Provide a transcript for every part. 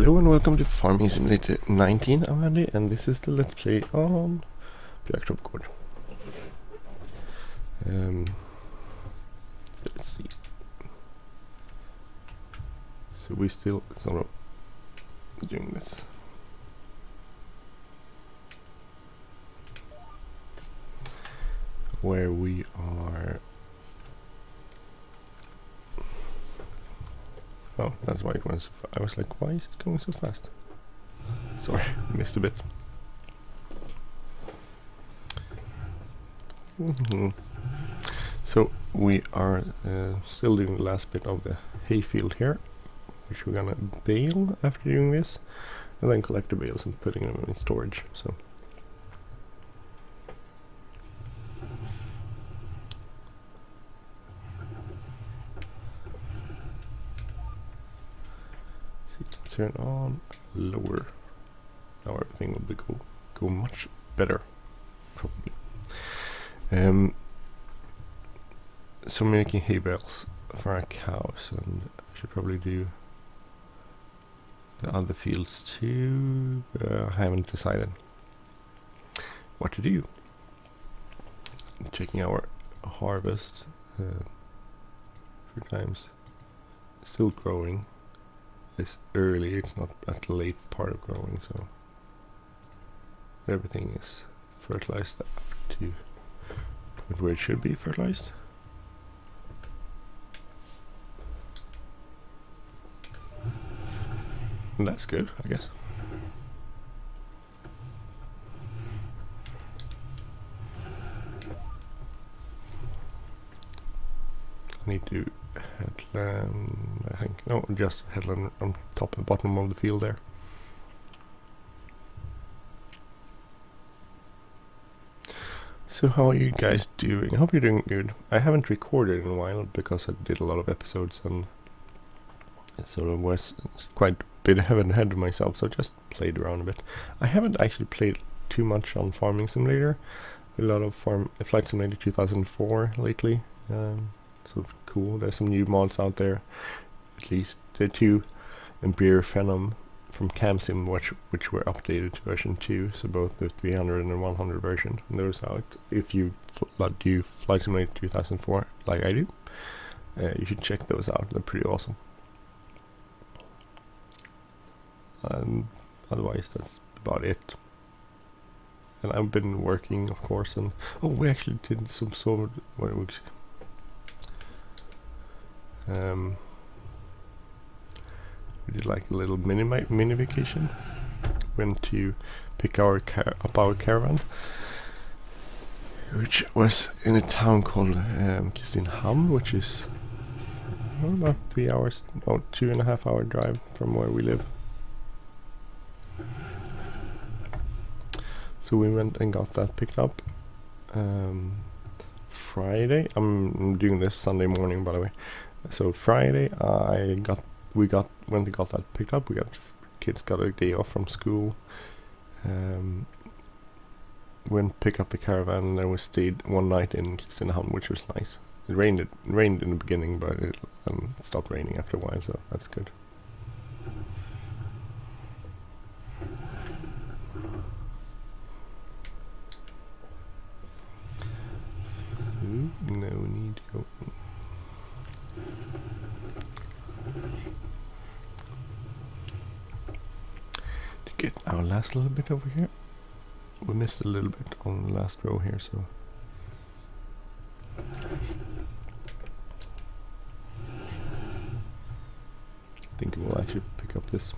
Hello and welcome to Farming Simulator 19. I'm Andy and this is the Let's Play on Björktorps Gård. Let's see. So we still sort of doing this. Where we are... Oh, that's why it went so fast. I was like, why is it going so fast? Sorry, missed a bit. So we are still doing the last bit of the hay field here, which we're gonna bale after doing this, and then collect the bales and putting them in storage. So turn on lower. Now everything will be go much better, probably. So I'm making hay bales for our cows, and I should probably do the other fields too. I haven't decided what to do. I'm checking our harvest 3 times. Still growing. It's early, it's not at the late part of growing, so everything is fertilized up to where it should be fertilized. And that's good, I guess. I need to headland, I think. No, just headland on top and bottom of the field there. So how are you guys doing? I hope you're doing good. I haven't recorded in a while because I did a lot of episodes and it sort of was quite a bit ahead of myself, so I just played around a bit. I haven't actually played too much on Farming Simulator. A lot of Flight Simulator 2004 lately. So cool. There's some new mods out there. At least the 2 Emperor Phenom from CamSim, which were updated to version 2. So both the 300 and 100 version. And those out. If you do Flight Simulator 2004 like I do, you should check those out. They're pretty awesome. And otherwise, that's about it. And I've been working, of course. And oh, we actually did some sort of we did like a little mini vacation. Went to pick up our caravan, which was in a town called Kristinehamn, which is about 3 hours, about 2.5 hour drive from where we live. So we went and got that picked up Friday. I'm doing this Sunday morning, by the way. So Friday we went and got that picked up. Kids got a day off from school. Went pick up the caravan, and then we stayed one night in Kristinehamn, which was nice. It rained in the beginning, but it stopped raining after a while, so that's good. No need to go. To get our last little bit over here. We missed a little bit on the last row here, so I think we'll actually pick up this.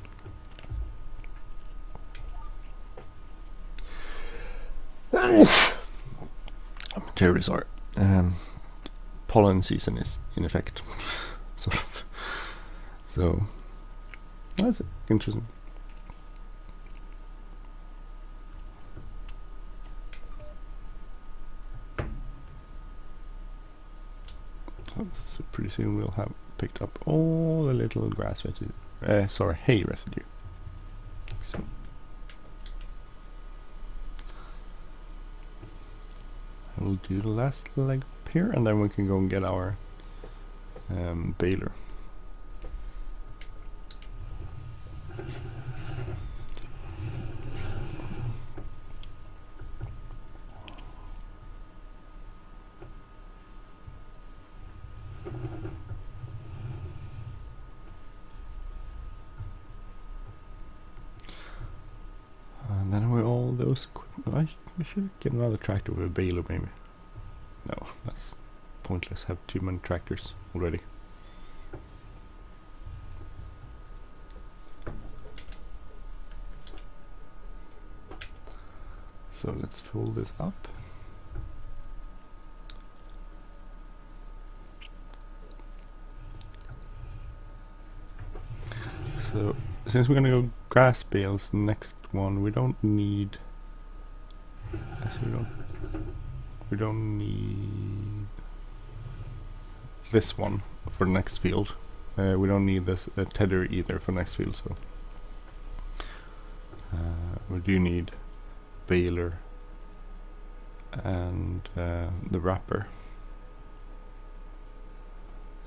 Terragator. Pollen season is in effect, sort of. So that's interesting. So pretty soon we'll have picked up all the little grass residue. Hay residue. So I will do the last leg up here, and then we can go and get our baler. those I should get another tractor with a baler maybe. No, that's pointless. Have too many tractors already. So let's fold this up. So since we're gonna go grass bales next one, we don't need. Actually, we don't need this one for the next field. We don't need this tether either for next field. So we do need baler and the wrapper.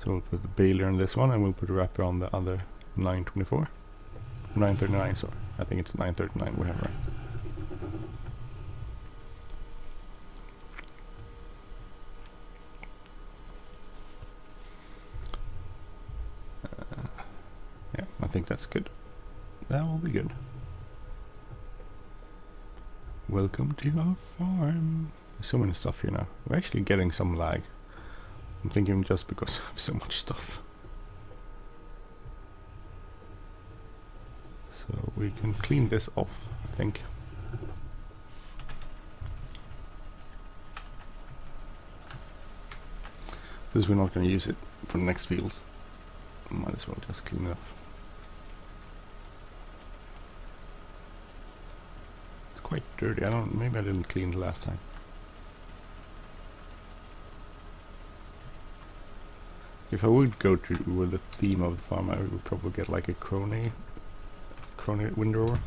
So we'll put the baler on this one, and we'll put the wrapper on the other 924, 939. Sorry, I think it's 939 we have, right? Yeah, I think that's good. That will be good. Welcome to our farm. There's so many stuff here now. We're actually getting some lag. I'm thinking just because I have so much stuff. So we can clean this off, I think. Because we're not going to use it for the next fields. Might as well just clean it off. It's quite dirty. Maybe I didn't clean the last time. If I would go to with the theme of the farm, I would probably get like a crony windrower.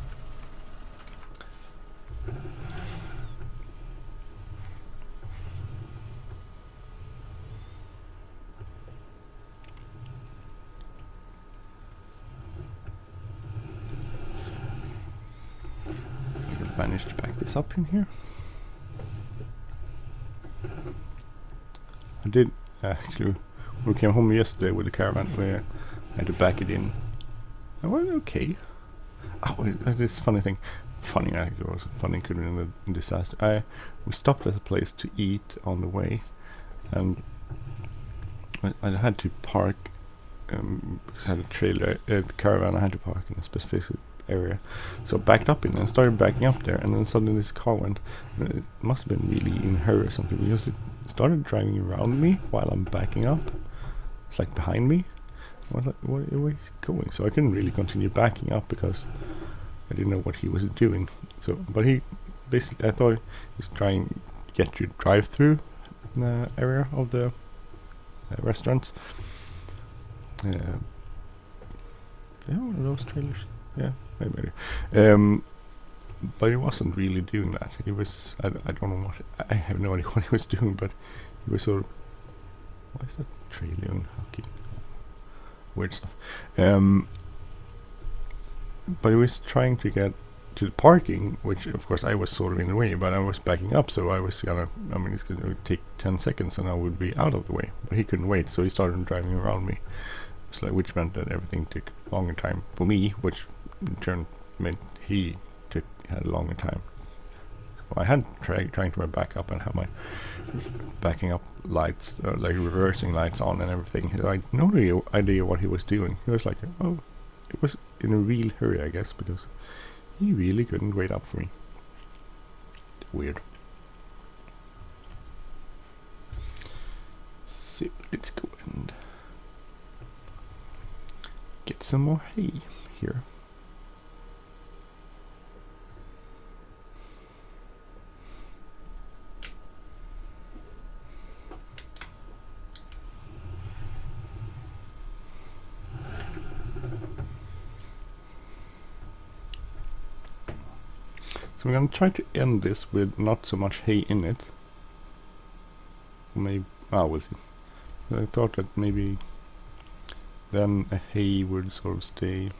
I managed to back this up in here. I did actually. We came home yesterday with the caravan where I had to back it in. I went okay. Oh, this funny thing. Funny actually, it was funny, could have been a disaster. We stopped at a place to eat on the way, and I had to park because I had a trailer, the caravan. I had to park in a specific area, so I backed up in it and started backing up there, and then suddenly this car went. It must have been really in a hurry or something, because it started driving around me while I'm backing up. It's like behind me. Where is he going? So I couldn't really continue backing up because I didn't know what he was doing. So, but he basically, I thought he was trying to get to drive through the area of the restaurant. Yeah, one of those trailers. Yeah, maybe. But he wasn't really doing that. He was. I don't know what. I have no idea what he was doing, but he was sort of. Why is that trailer on hockey? Weird stuff. But he was trying to get to the parking, which of course I was sort of in the way, but I was backing up, so I was gonna. I mean, it's gonna take 10 seconds, and I would be out of the way. But he couldn't wait, so he started driving around me. It's like, which meant that everything took longer time for me, which in turn meant he had a longer time. So I had trying to back up and have my backing up lights, like reversing lights on and everything. So I had no real idea what he was doing. He was like, oh, it was in a real hurry, I guess, because he really couldn't wait up for me. Weird. So let's go and get some more hay here. So we're going to try to end this with not so much hay in it. Maybe, we'll see. I thought that maybe then a hay would sort of stay,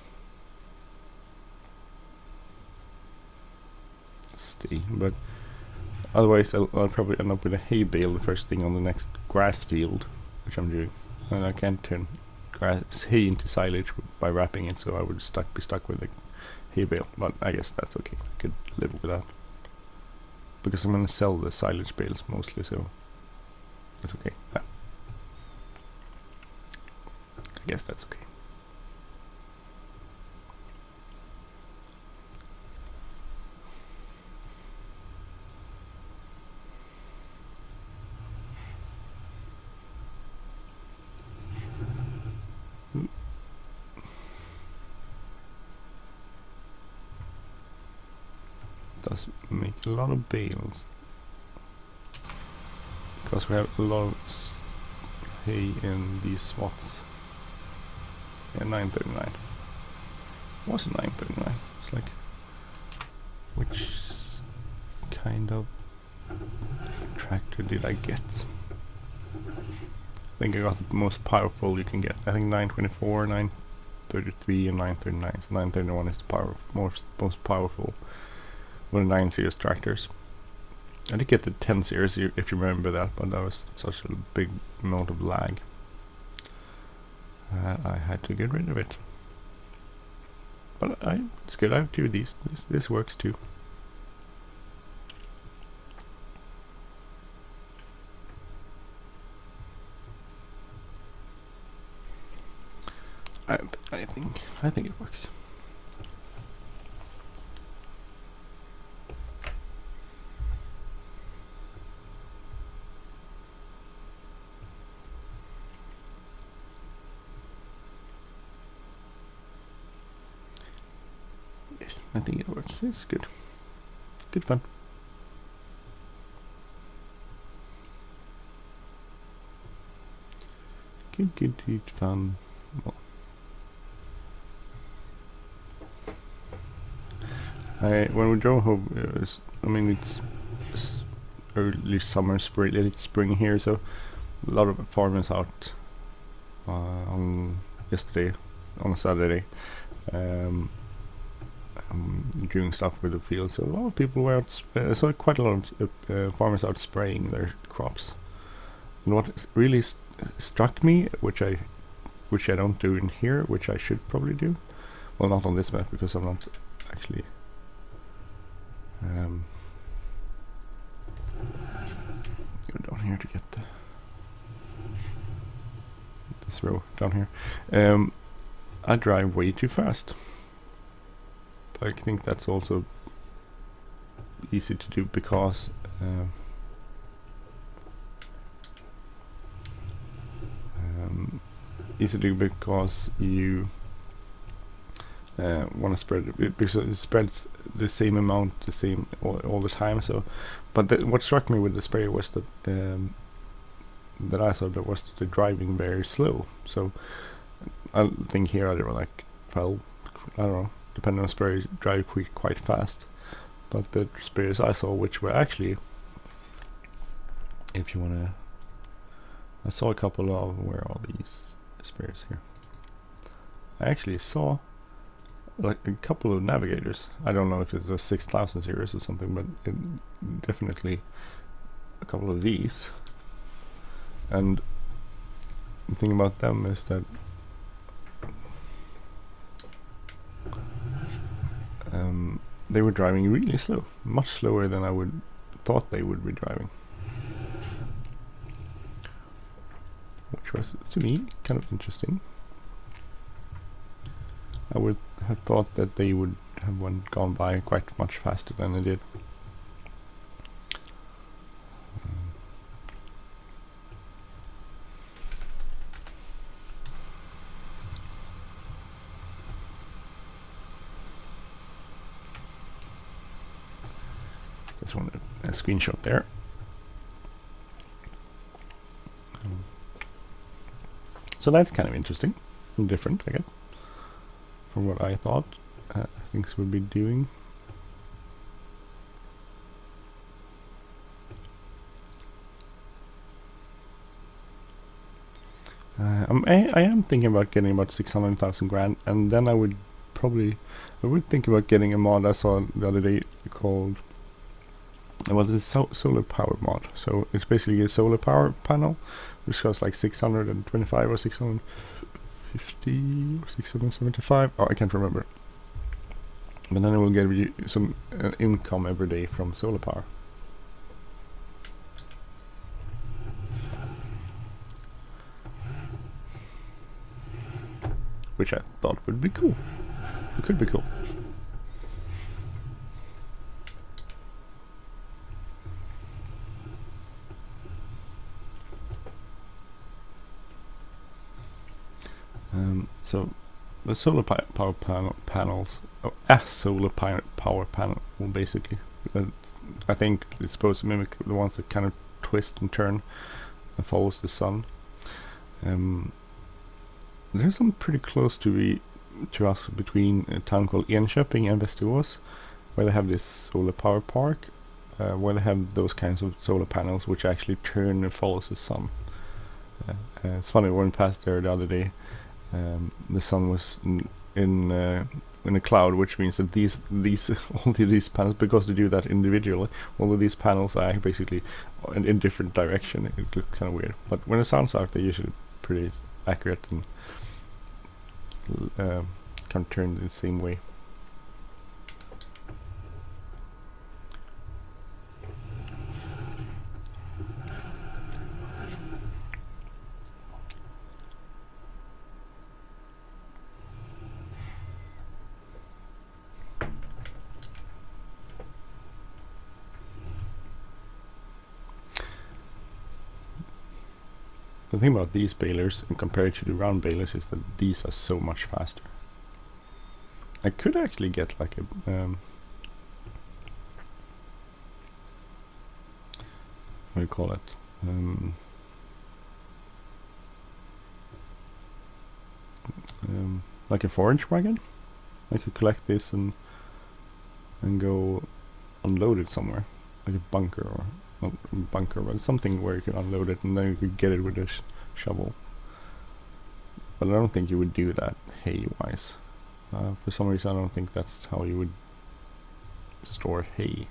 but otherwise I'll probably end up with a hay bale the first thing on the next grass field, which I'm doing. And I can't turn hay into silage by wrapping it, so I would be stuck with a hay bale, but I guess that's okay. I could live with that. because I'm gonna sell the silage bales mostly, so that's okay. Yeah. I guess that's okay. Does make a lot of bales because we have a lot of hay in these swaths. Yeah, 939. Was it 939? It's like, which kind of tractor did I get? I think I got the most powerful you can get. I think 924, 933 and 939. So 931 is the most powerful one of the 9 series tractors. I did get the 10 series if you remember that, but that was such a big amount of lag. I had to get rid of it. But it's good, I have 2 of these. This works too. I think it works. Yes, I think it works. It's good. Good fun. Good fun. Well, when we drove home, it was, I mean, it's early summer, late spring here, so a lot of farmers out on yesterday, on a Saturday, doing stuff with the field. So a lot of people were out. I saw quite a lot of farmers out spraying their crops. And what really struck me, which I don't do in here, which I should probably do. Well, not on this map because I'm not actually. Go down here to get this row down here. I drive way too fast. I think that's also easy to do because you want to spread it, because it spreads the same amount, all the time. So, but what struck me with the spray was that that I saw that was the driving very slow. So I think here they were like 12, I don't know, depending on sprays, drive quite fast. But the sprays I saw, which were actually, if you wanna, I saw a couple of, where are these sprays here? I actually saw like a couple of navigators. I don't know if it's a 6000 series or something, but definitely a couple of these. And the thing about them is that they were driving really slow, much slower than I would thought they would be driving, which was to me kind of interesting. I would have thought that they would have gone by quite much faster than they did. Just wanted a screenshot there. So that's kind of interesting and different, I guess, from what I thought things would be doing. I am thinking about getting about 600,000 grand, and then I would think about getting a mod I saw the other day called, it was a solar power mod. So it's basically a solar power panel which costs like 625 or 650 or 675. Oh, I can't remember. But then it will give you some income every day from solar power. which I thought would be cool. It could be cool. So the solar power panels, a solar power panel, well, basically, I think it's supposed to mimic the ones that kind of twist and turn and follows the sun. There's some pretty close to us between a town called Enköping and Västerås, where they have this solar power park, where they have those kinds of solar panels which actually turn and follows the sun. It's funny, when we passed there the other day, the sun was in a cloud, which means that these only these panels, because they do that individually, all of these panels are basically in different direction. It looks kind of weird, but when the sun's out, they're usually pretty accurate and kind of turned in the same way. The thing about these balers compared to the round balers is that these are so much faster. I could actually get like a what do you call it? Like a forage wagon. I could collect this and go unload it somewhere, like a bunker or not a bunker, but something where you can unload it and then you could get it with a shovel. But I don't think you would do that hay-wise. For some reason, I don't think that's how you would store hay.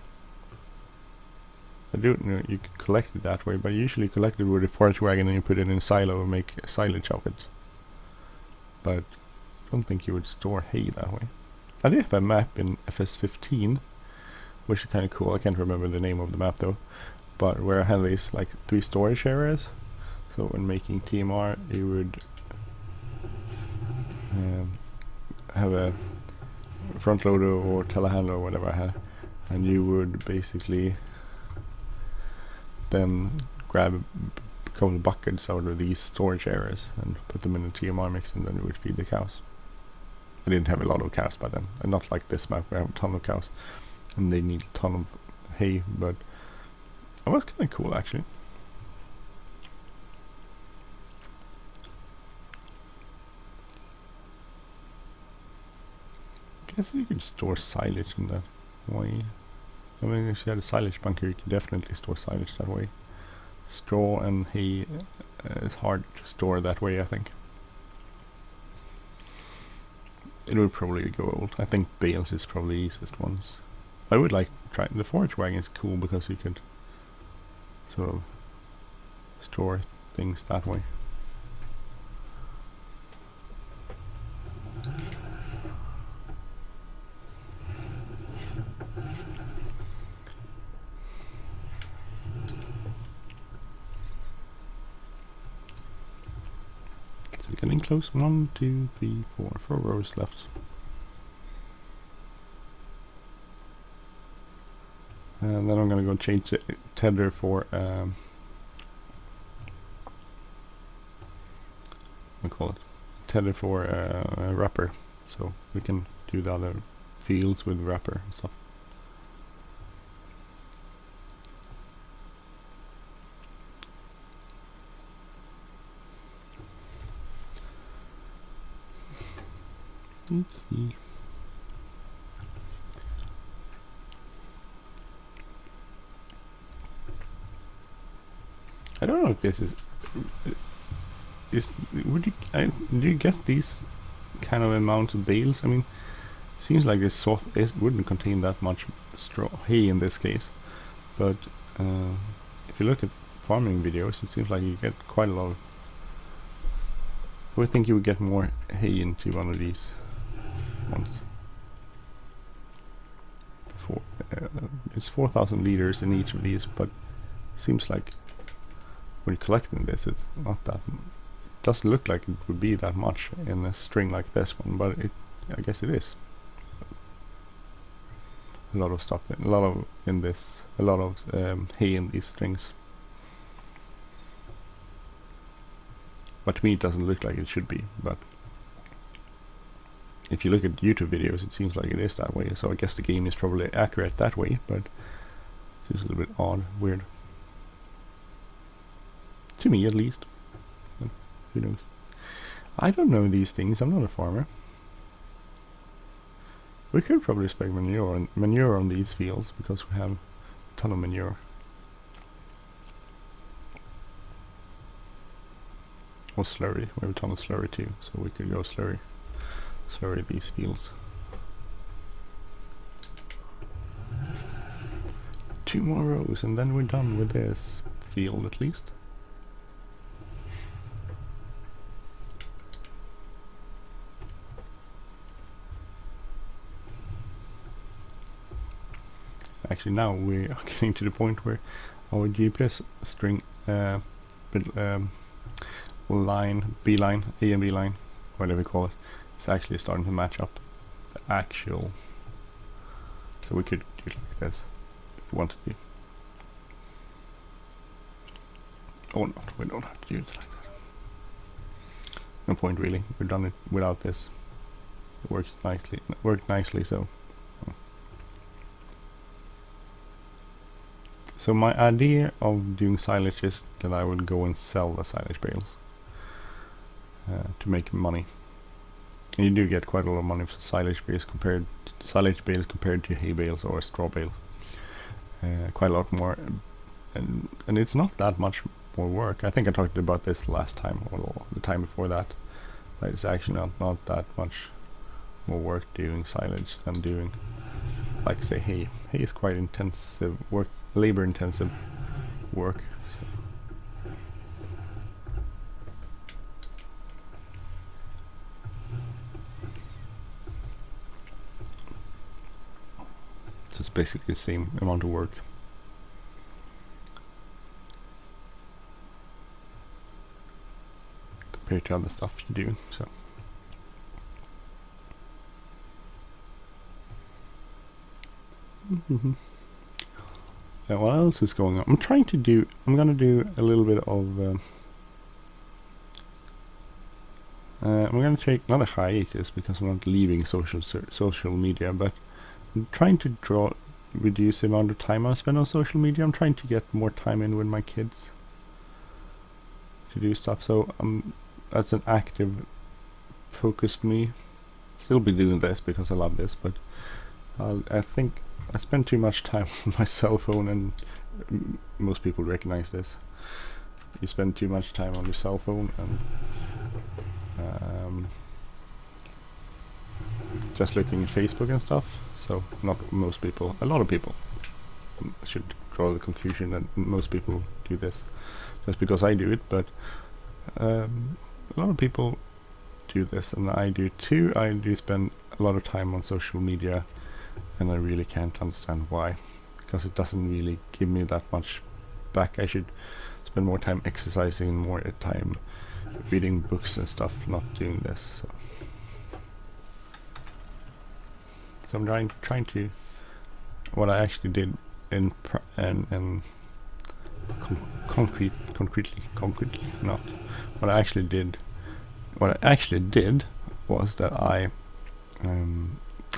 I do know you can collect it that way, but you usually collect it with a forage wagon and you put it in a silo and make a silage of it. But I don't think you would store hay that way. I did have a map in FS15, which is kind of cool. I can't remember the name of the map though, but where I had these like 3 storage areas. So when making TMR, you would have a front loader or telehandler or whatever I had, and you would basically then grab a couple of buckets out of these storage areas and put them in the TMR mix, and then you would feed the cows. I didn't have a lot of cows by then, and not like this map where I have a ton of cows and they need a ton of hay, but it was kind of cool actually. I guess you could store silage in that way. I mean, if you had a silage bunker, you could definitely store silage that way. Straw and hay is hard to store that way, I think. It would probably go old. I think bales is probably the easiest ones. I would like to try. The forage wagon is cool because you could sort of store things that way. So we're getting close. 1, 2, 3, 4 rows left. And then I'm gonna go change the tether for we call it tether for a wrapper, so we can do the other fields with wrapper and stuff. Let's see. I don't know if this is would you do you get these kind of amounts of bales? I mean, it seems like this wouldn't contain that much straw hay in this case, but if you look at farming videos, it seems like you get quite a lot of. I would think you would get more hay into one of these ones. It's 4,000 liters in each of these, but seems like when you're collecting this, it's not that doesn't look like it would be that much in a string like this one, but I guess it is. A lot of stuff, a lot of hay in these strings. But to me it doesn't look like it should be, but if you look at YouTube videos it seems like it is that way, so I guess the game is probably accurate that way, but it seems a little bit odd, weird. To me at least. But who knows? I don't know these things, I'm not a farmer. We could probably spec manure on these fields because we have a ton of manure. Or slurry, we have a ton of slurry too, so we could go slurry these fields. 2 more rows and then we're done with this field at least. Actually now we are getting to the point where our GPS string line, B line, A and B line, whatever we call it, is actually starting to match up the actual. So we could do it like this if we wanted to. Or not, we don't have to do it like that. No point really, we've done it without this. It worked nicely, so. So my idea of doing silage is that I would go and sell the silage bales to make money. And you do get quite a lot of money for silage bales compared to hay bales or straw bales. Quite a lot more, and it's not that much more work. I think I talked about this last time or the time before that. But it's actually not that much more work doing silage than doing, like say, hay. Hay is quite intensive work. Labor intensive work. So it's basically the same amount of work. Compared to other stuff you do, so. What else is going on? I'm gonna do a little bit of I'm gonna take not a hiatus because I'm not leaving social media, but I'm trying to reduce the amount of time I spend on social media. I'm trying to get more time in with my kids to do stuff, so that's an active focus for me. Still be doing this because I love this, but I think I spend too much time on my cell phone, and most people recognize this. You spend too much time on your cell phone and just looking at Facebook and stuff. So not most people, a lot of people. I should draw the conclusion that most people do this just because I do it, but a lot of people do this, and I do too. I do spend a lot of time on social media, and I really can't understand why, because it doesn't really give me that much back. I should spend more time exercising, more time reading books and stuff, not doing this. So I'm trying to, what I actually did concretely not. What I actually did was that I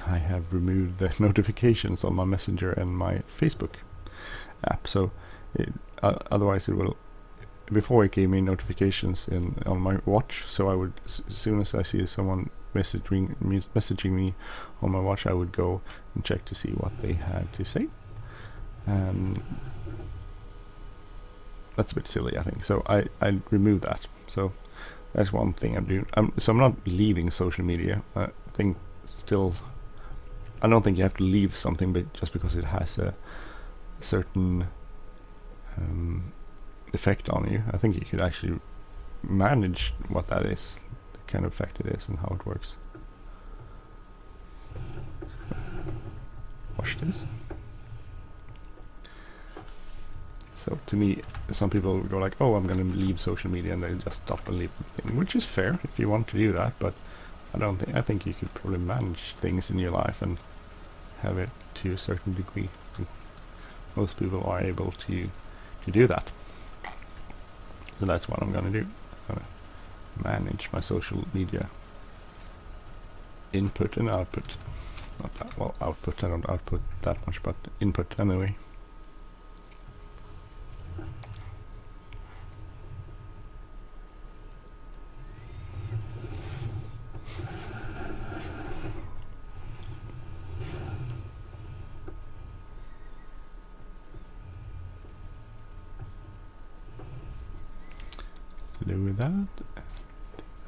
have removed the notifications on my Messenger and my Facebook app. So otherwise it will, before it gave me notifications on my watch, so I would, as soon as I see someone messaging me on my watch, I would go and check to see what they had to say. That's a bit silly, I think. So I removed that. So that's one thing I'm doing. So I'm not leaving social media. I think still, I don't think you have to leave something but just because it has a certain effect on you. I think you could actually manage what that is, the kind of effect it is, and how it works. Wash this. So to me, some people go like, oh, I'm going to leave social media, and they just stop and leave the thing, which is fair if you want to do that, but I think you could probably manage things in your life and have it to a certain degree. Most people are able to do that. So that's what I'm going to do. I'm going to manage my social media input and output. Not that, well, output, I don't output that much, but input anyway. Do that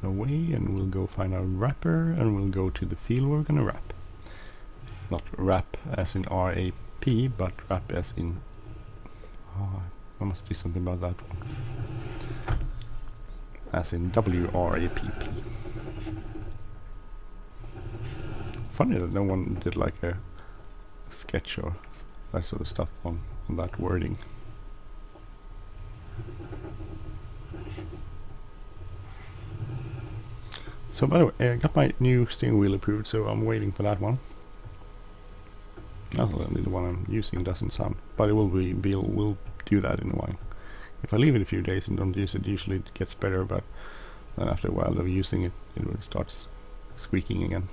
away, and we'll go find our wrapper, and we'll go to the field we're gonna wrap. Not wrap as in R-A-P, but wrap as in I must do something about that one. As in W-R-A-P-P. Funny that no one did like a sketch or that sort of stuff on that wording. So by the way, I got my new steering wheel approved, so I'm waiting for that one. Not only the one I'm using doesn't sound, but it will be, we'll do that in a while. If I leave it a few days and don't use it, usually it gets better, but then after a while of using it, it really starts squeaking again.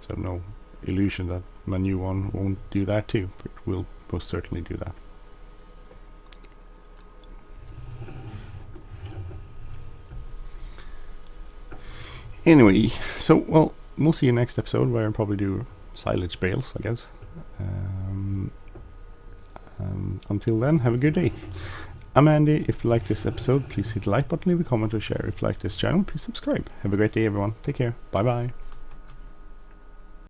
So no illusion that my new one won't do that too, but it will most certainly do that. Anyway, so, well, we'll see you next episode where I'll probably do silage bales, I guess. Until then, have a good day. I'm Andy. If you like this episode, please hit the like button, leave a comment or share. If you like this channel, please subscribe. Have a great day, everyone. Take care. Bye-bye.